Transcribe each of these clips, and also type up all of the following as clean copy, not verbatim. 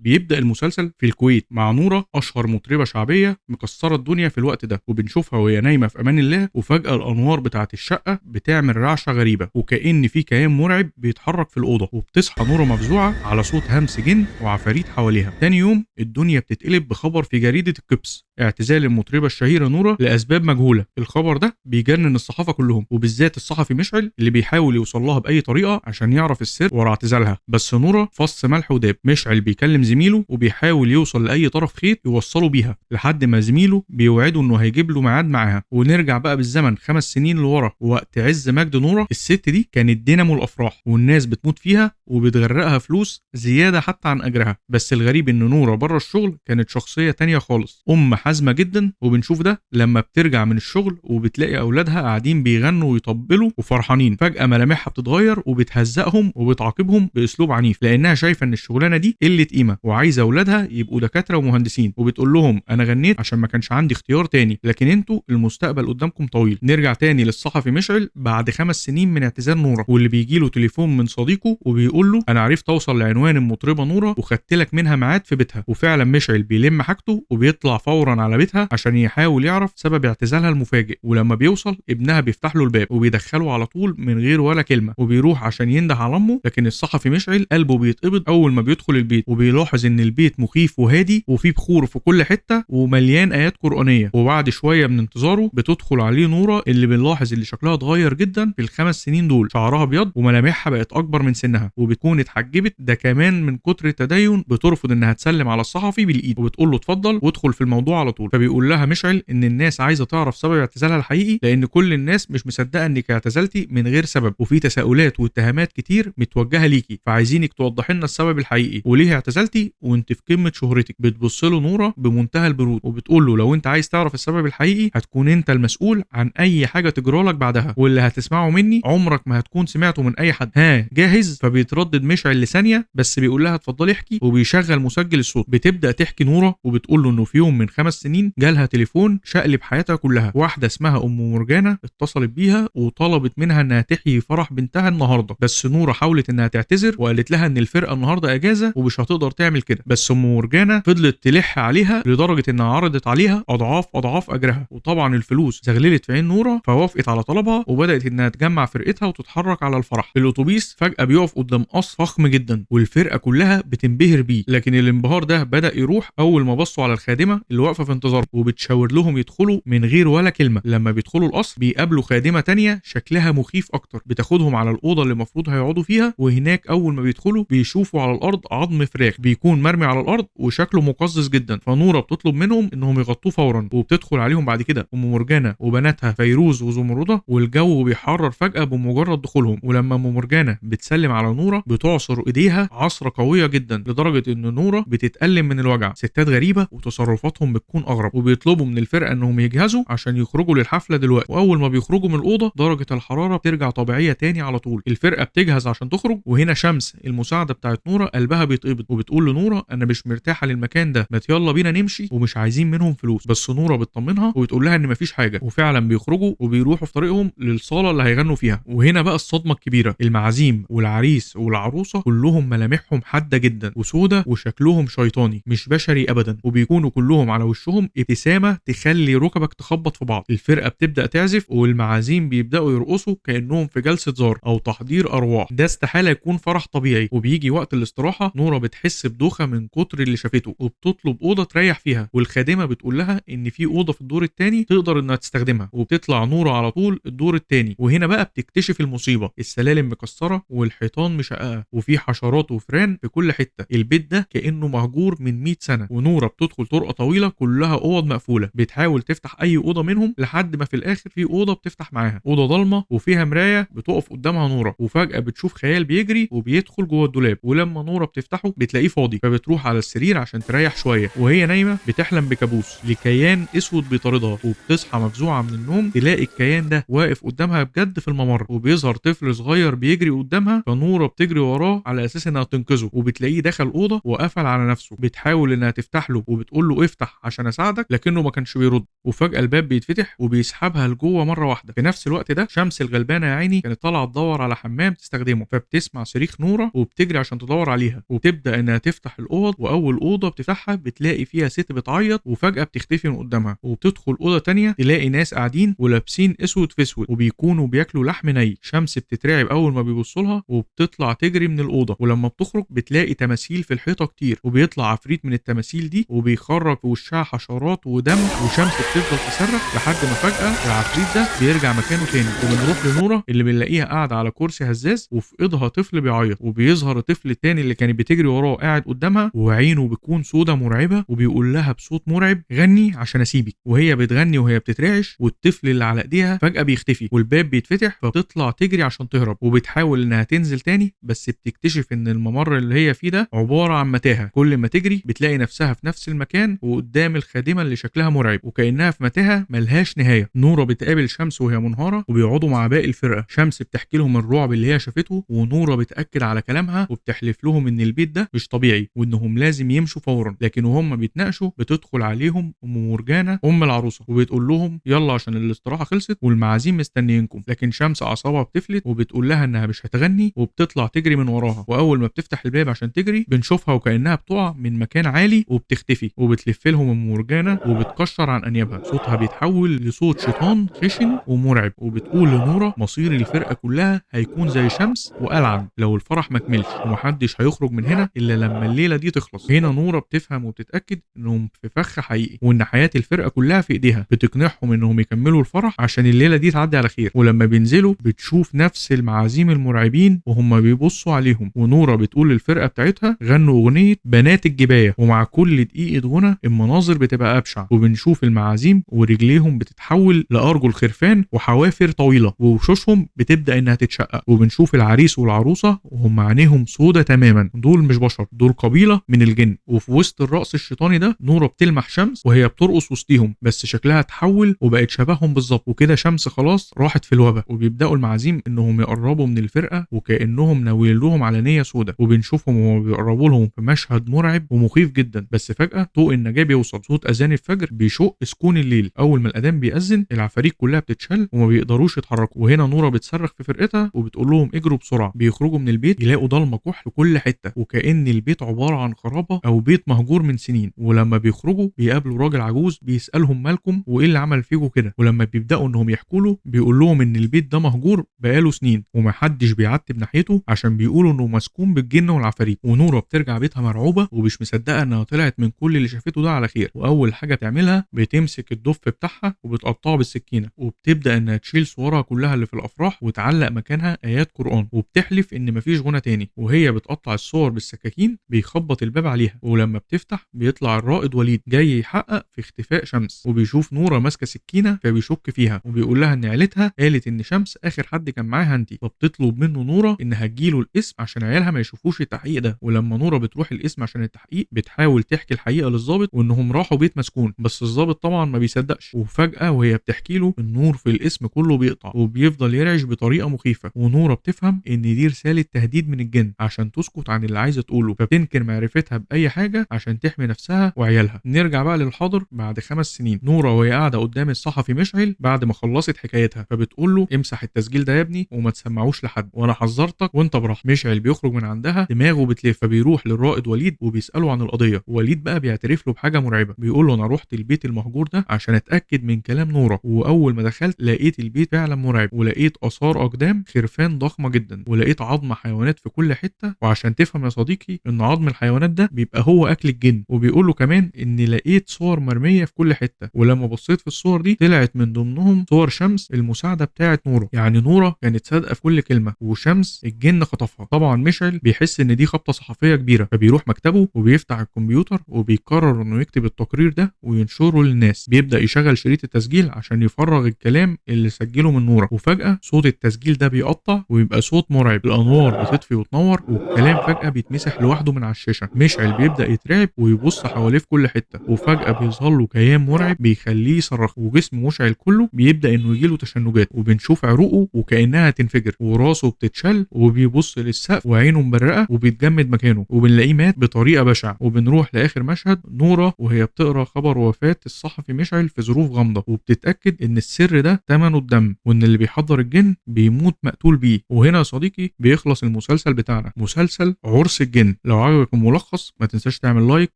بيبدأ المسلسل في الكويت مع نورة، أشهر مطربة شعبية مكسرة الدنيا في الوقت ده، وبنشوفها وهي نايمة في أمان الله، وفجأة الأنوار بتاعة الشقة بتعمل رعشة غريبة وكأن في كيان مرعب بيتحرك في الأوضة، وبتصحى نورة مفزوعة على صوت همس جن وعفاريت حواليها. تاني يوم الدنيا بتتقلب بخبر في جريدة القبس اعتزال المطربة الشهيرة نورة لأسباب مجهولة. الخبر ده بيجنن الصحافة كلهم، وبالذات الصحفي مشعل اللي بيحاول يوصل لها بأي طريقة عشان يعرف السر ورا اعتزالها. بس نورة فص ملح وداب. مشعل بيكلم زميله وبيحاول يوصل لأي طرف خيط يوصله بيها، لحد ما زميله بيوعده انه هيجيب له ميعاد معاها. ونرجع بقى بالزمن 5 سنين لورا، وقت عز مجد نورة. الست دي كانت دينامو الافراح، والناس بتموت فيها وبتغرقها فلوس زيادة حتى عن اجرها. بس الغريب ان نورة بره الشغل كانت شخصية تانية خالص، ام حازمة جدا. وبنشوف ده لما بترجع من الشغل وبتلاقي اولادها قاعدين بيغنوا ويطبلوا وفرحانين. فجأة ملامحها بتتغير وبتهزقهم وبتعاقبهم باسلوب عنيف، لانها شايفة ان الشغلانة دي قلة قيمة وعايزة اولادها يبقوا دكاترة ومهندسين. وبتقول لهم انا غنيت عشان ما كانش عندي اختيار تاني، لكن انتوا المستقبل قدامكم طويل. نرجع تاني للصحفي مشعل بعد 5 سنين من اعتزال نورة، واللي بيجي له تليفون من صديقه وبيقول له انا عرفت اوصل لعنوان المطربة نورة وخدت لك منها ميعاد في بيتها. وفعلا مشعل بيلم حاجته وبيطلع فورا على بيتها عشان يحاول يعرف سبب اعتزالها المفاجئ. ولما بيوصل ابنها بيفتح له الباب وبيدخله على طول من غير ولا كلمة، وبيروح عشان ينده على امه. لكن الصحفي مشعل قلبه بيتقبض اول ما بيدخل البيت، وبيلاحظ ان البيت مخيف وهادي وفيه بخور في كل حتة ومليان ايات قرآنية. وبعد شوية من انتظاره بتدخل عليه نورة، اللي بنلاحظ اللي شكلها اتغير جدا في ال5 سنين دول. شعرها ابيض وملامحها بقت اكبر من سنها، وبتكون اتحجبت. ده كمان من كتر التدين بترفض انها تسلم على الصحفي بالايد، وبتقول له اتفضل وادخل في الموضوع على طول. فبيقول لها مشعل ان الناس عايزة تعرف سبب اعتزالها الحقيقي، لان كل الناس مش مصدقة انك اعتزلتي من غير سبب، وفي تساؤلات واتهامات كتير متوجهة ليكي، فعايزينك توضح لنا السبب الحقيقي وليه اعتزلتي وانت في قمة شهرتك. بتبص له نورة بمنتهى البرود وبتقول له لو انت عايز تعرف السبب الحقيقي هتكون انت المسؤول عن اي حاجة تجرالك بعدها، واللي هتسمعه مني عمرك ما هتكون سمعته من اي حد. ها جاهز؟ فبيتردد مشعل لثانية بس بيقول لها اتفضلي احكي، وبيشغل مسجل الصوت. بتبدأ تحكي نورة وبتقول له انه في يوم من 5 سنين جالها تليفون شقلب حياتها كلها. واحدة اسمها ام مرجانة اتصلت بيها وطلبت منها انها تحيي فرح بنتها النهارده. بس نورة حاولت انها تعتذر وقالت لها ان الفرقة النهارده اجازة ومش هتقدر تعمل كده. بس ام مرجانة فضلت تلح عليها لدرجة انها عرضت عليها اضعاف اجرها، وطبعا الفلوس زغللت في عين نورة، فوافقت على طلبها وبدأت انها تجمع فرقتها وتتحرك على الفرح. الاتوبيس فجأة بيقف قدام قصر فخم جدا والفرقة كلها بتنبهر بيه، لكن الانبهار ده بدأ يروح اول ما بصوا على الخادمة اللي واقفة في انتظار وبتشاور لهم يدخلوا من غير ولا كلمة. لما بيدخلوا القصر بيقابلوا خادمة تانية شكلها مخيف اكتر، بتاخدهم على الأوضة اللي المفروض هيقعدوا فيها. وهناك اول ما بيدخلوا بيشوفوا على الارض عظم فراخ بيكون مرمي على الارض وشكله مقزز جدا. فنورة بتطلب منهم انهم يغطوه فورا، وبتدخل عليهم بعد كده ام مرجانة وبناتها فيروز وزمردة، والجو بيحرر فجأة بمجرد دخولهم. ولما ام مرجانة بتسلم على نورة بتعصر ايديها عصرة قوية جدا لدرجة ان نورة بتتألم من الوجع. ستات غريبة وتصرفاتهم بتكون اغرب، وبيطلبوا من الفرقة انهم يجهزوا عشان يخرجوا للحفلة دلوقتي. واول ما بيخرجوا من الأوضة درجة الحرارة بترجع طبيعية تاني على طول. الفرقة بتجهز عشان تخرج، وهنا شمس المساعدة بتاعت نورة قلبها بيتقبض وبتقول لنورة انا مش مرتاحة للمكان ده، ما يلا بينا نمشي ومش عايزين منهم فلوس. بس نورة بتطمنها وبتقول لها ان مفيش حاجة. وفعلا بيخرجوا وبيروحوا في طريقهم للصالة اللي هيغنوا فيها. وهنا بقى الصدمة الكبيرة، المعازيم والعريس والعروسة كلهم ملامحهم حادة جدا وسودة وشكلهم شيطاني مش بشري ابدا، وبيكونوا كلهم على وشهم ابتسامة تخلي ركبك تخبط في بعض. الفرقة بتبدأ تعزف والمعازيم بيبدأوا يرقصوا كأنهم في جلسة زار او تحضير ارواح. ده استحالة يكون فرح طبيعي. وبيجي وقت الاستراحة نورة بتحس بدوخة من كتر اللي شافته وبتطلب أوضة تريح فيها، والخادمة بتقول لها ان في أوضة في الدور الثاني تقدر انها تستخدمها. وبتطلع نورة على طول الدور الثاني، وهنا بقى بتكتشف المصيبة، السلالم مكسرة والحيطان مشققة وفي حشرات وفران في كل حتة. البيت ده كأنه مهجور من 100 سنة. ونورة بتدخل طرقة طويلة كلها أوض مقفولة، بتحاول تفتح أي أوضة منهم لحد ما في الآخر في أوضة بتفتح معاها، أوضة ضلمة وفيها مراية بتقف قدامها نورة. وفجأة بتشوف خيال بيجري وبيدخل جوه الدولاب، ولما نورة بتفتحه بتلاقيه فاضي. فبتروح على السرير عشان تريح شوية، وهي نايمة بتحلم بكابوس لكيان اسود بيطاردها. وبتصحى مفزوعة من النوم تلاقي الكيان ده واقف قدامها بجد في الممر، وبيظهر طفل صغير بيجري قدامها. فنورة بتجري وراه على اساس انها تنقذه، وبتلاقيه دخل اوضه وقفل على نفسه. بتحاول انها تفتح له وبتقول له افتح عشان اساعدك، لكنه ما كانش بيرد. وفجأة الباب بيتفتح وبيسحبها لجوه مرة واحدة. في نفس الوقت ده شمس الغلبانة يا عيني كانت طالعة تدور على حمام تستخدمه، فبتسمع صريخ نورة وبتجري عشان تدور عليها، وبتبدأ انها بتفتح الاوض، واول اوضه بتفتحها بتلاقي فيها ست بتعيط وفجاه بتختفي من قدامها، وبتدخل اوضه تانية تلاقي ناس قاعدين ولابسين اسود في اسود وبيكونوا بياكلوا لحم ني. شمس بتترعب اول ما بيبصوا لها وبتطلع تجري من الاوضه، ولما بتخرج بتلاقي تماثيل في الحيطه كتير، وبيطلع عفريت من التماثيل دي وبيخرج في وشها حشرات ودم، وشمس بتفضل تصرخ لحد ما فجاه العفريت ده بيرجع مكانه تاني. وبنروح لنورة اللي بنلاقيها قاعده على كرسي هزاز وفي ايدها طفل بيعيط، وبيظهر الطفل التاني اللي كانت بتجري وراه قاعد قدامها وعينه بتكون سودا مرعبه، وبيقول لها بصوت مرعب غني عشان اسيبك. وهي بتغني وهي بتترعش، والطفل اللي على ايديها فجاه بيختفي والباب بيتفتح، فبتطلع تجري عشان تهرب، وبتحاول انها تنزل تاني بس بتكتشف ان الممر اللي هي فيه ده عباره عن متاهه. كل ما تجري بتلاقي نفسها في نفس المكان وقدام الخادمه اللي شكلها مرعب، وكانها في متاهه ملهاش نهايه. نوره بتقابل شمس وهي منهاره وبيقعدوا مع باقي الفرقه. شمس بتحكي لهم الرعب اللي هي شافته، ونوره بتاكد على كلامها وبتحلف لهم ان البيت ده مش طبيعي وانهم لازم يمشوا فورا. لكن وهم بيتناقشوا بتدخل عليهم ام مرجانه ام العروسه وبتقول لهم يلا عشان الاستراحه خلصت والمعازيم مستنيينكم. لكن شمس اعصابها بتفلت وبتقول لها انها مش هتغني وبتطلع تجري من وراها، واول ما بتفتح الباب عشان تجري بنشوفها وكانها بتقع من مكان عالي وبتختفي، وبتلف لهم ام مرجانه وبتكشر عن انيابها. صوتها بيتحول لصوت شيطان خشن ومرعب، وبتقول لنوره مصير الفرقه كلها هيكون زي شمس وألعن لو الفرح ما كملش، ومحدش هيخرج من هنا الا لما الليله دي تخلص. هنا نوره بتفهم وبتتاكد انهم في فخ حقيقي وان حياه الفرقه كلها في ايديها، بتقنعهم انهم يكملوا الفرح عشان الليله دي تعدي على خير. ولما بينزلوا بتشوف نفس المعازيم المرعبين وهم بيبصوا عليهم، ونوره بتقول للفرقه بتاعتها غنوا اغنيه بنات الجبايه، ومع كل دقيقه غنى المناظر بتبقى ابشع، وبنشوف المعازيم ورجليهم بتتحول لارجل خرفان وحوافر طويله، ووشوشهم بتبدا انها تتشقق، وبنشوف العريس والعروسه وهم عينيهم سودة تماما. دول مش بشر، دول قبيله من الجن. وفي وسط الرقص الشيطاني ده نوره بتلمح شمس وهي بترقص وسطيهم، بس شكلها اتحول وبقت شبههم بالظبط. وكده شمس خلاص راحت في الوباء، وبيبداوا المعازيم انهم يقربوا من الفرقه وكانهم ناويين لهم على نيه سودة، وبنشوفهم وهم بيقربوا لهم في مشهد مرعب ومخيف جدا. بس فجاه طوق النجاه بيوصل، صوت اذان الفجر بيشق سكون الليل. اول ما الاذان بيأذن العفاريت كلها بتتشل وما بيقدروش يتحركوا، وهنا نوره بتصرخ في فرقتها وبتقول لهم اجروا بسرعه. بيخرجوا من البيت يلاقوا ضلمه كحل في كل حته، وكأن البيت عباره عن خرابه او بيت مهجور من سنين. ولما بيخرجوا بيقابلوا راجل عجوز بيسالهم مالكم وايه اللي عمل فيكم كده، ولما بيبداوا انهم يحكوا له بيقول لهم ان البيت ده مهجور بقاله سنين ومحدش بيعتب ناحيته عشان بيقولوا انه مسكون بالجن والعفاريت. ونوره بترجع بيتها مرعوبه ومش مصدقه انها طلعت من كل اللي شافته ده على خير، واول حاجه بتعملها بتمسك الدف بتاعها وبتقطعه بالسكينه، وبتبدا انها تشيل صورها كلها اللي في الافراح وتعلق مكانها ايات قران، وبتحلف ان مفيش غنى تاني. وهي بتقطع الصور بالسكاكين بيخبط الباب عليها، ولما بتفتح بيطلع الرائد وليد جاي يحقق في اختفاء شمس، وبيشوف نوره ماسكه سكينه فبيشك فيها وبيقول لها ان عيلتها قالت ان شمس اخر حد كان معاها انتي، فبتطلب منه نوره انها تجيله الاسم عشان عيالها ما يشوفوش التحقيق ده. ولما نوره بتروح الاسم عشان التحقيق بتحاول تحكي الحقيقه للظابط وانهم راحوا بيت مسكون، بس الظابط طبعا ما بيصدقش. وفجاه وهي بتحكي له النور في الاسم كله بيقطع وبيفضل يرعش بطريقه مخيفه، ونوره بتفهم ان دي رساله تهديد من الجن عشان تسكت عن اللي عايزه تقوله، فبتنكر معرفتها باي حاجه عشان تحمي نفسها وعيالها. نرجع بقى للحاضر بعد 5 سنين. نوره وهي قاعده قدام الصحفي مشعل بعد ما خلصت حكايتها، فبتقول له امسح التسجيل ده يا ابني وما تسمعوش لحد وانا حذرتك وانت براحتك. مشعل بيخرج من عندها دماغه بتلف، فبيروح للرائد وليد وبيساله عن القضيه. وليد بقى بيعترف له بحاجه مرعبه، بيقول له انا رحت البيت المهجور ده عشان اتاكد من كلام نوره، واول ما دخلت لقيت البيت فعلا مرعب، ولقيت اثار اقدام خرفان ضخمه جدا، ولقيت عظم حيوانات في كل حته. وعشان تفهم يا صديقي ان عظم الحيوانات ده بيبقى هو اكل الجن. وبيقول له كمان ان لقيت صور مرميه في كل حته، ولما بصيت في الصور دي طلعت من ضمنهم صور شمس المساعده بتاعه نوره، يعني نوره كانت صادقه في كل كلمه وشمس الجن خطفها. طبعا مشعل بيحس ان دي خبطه صحفيه كبيره، فبيروح مكتبه وبيفتح الكمبيوتر وبيقرر انه يكتب التقرير ده وينشره للناس. بيبدا يشغل شريط التسجيل عشان يفرغ الكلام اللي سجله من نوره، وفجاه صوت التسجيل ده بيقطع ويبقى صوت مرعب، الانوار بتطفي وتنور والكلام فجاه بيتمسح لوحده من على الشاشه. مشعل بيبدا يترعب ويبص حواليه في كل حته، وفجاه بيظهر له كيان مرعب بيخليه يصرخ، وجسم مشعل كله بيبدا انه يجيله تشنجات، وبنشوف عروقه وكانها تنفجر، وراسه بتتشل وبيبص للسقف وعينه مبرقه وبيتجمد مكانه، وبنلاقيه مات بطريقه بشعه. وبنروح لاخر مشهد نوره وهي بتقرا خبر وفاه الصحفي مشعل في ظروف غامضه، وبتتاكد ان السر ده ثمنه الدم، وان اللي بيحضر الجن بيموت مقتول بيه. وهنا يا صديقي بيخلص المسلسل بتاعنا، مسلسل عرس الجن. لو لو عجبك الملخص ما تنساش تعمل لايك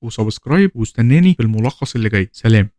وسبسكرايب واستناني في الملخص اللي جاي. سلام.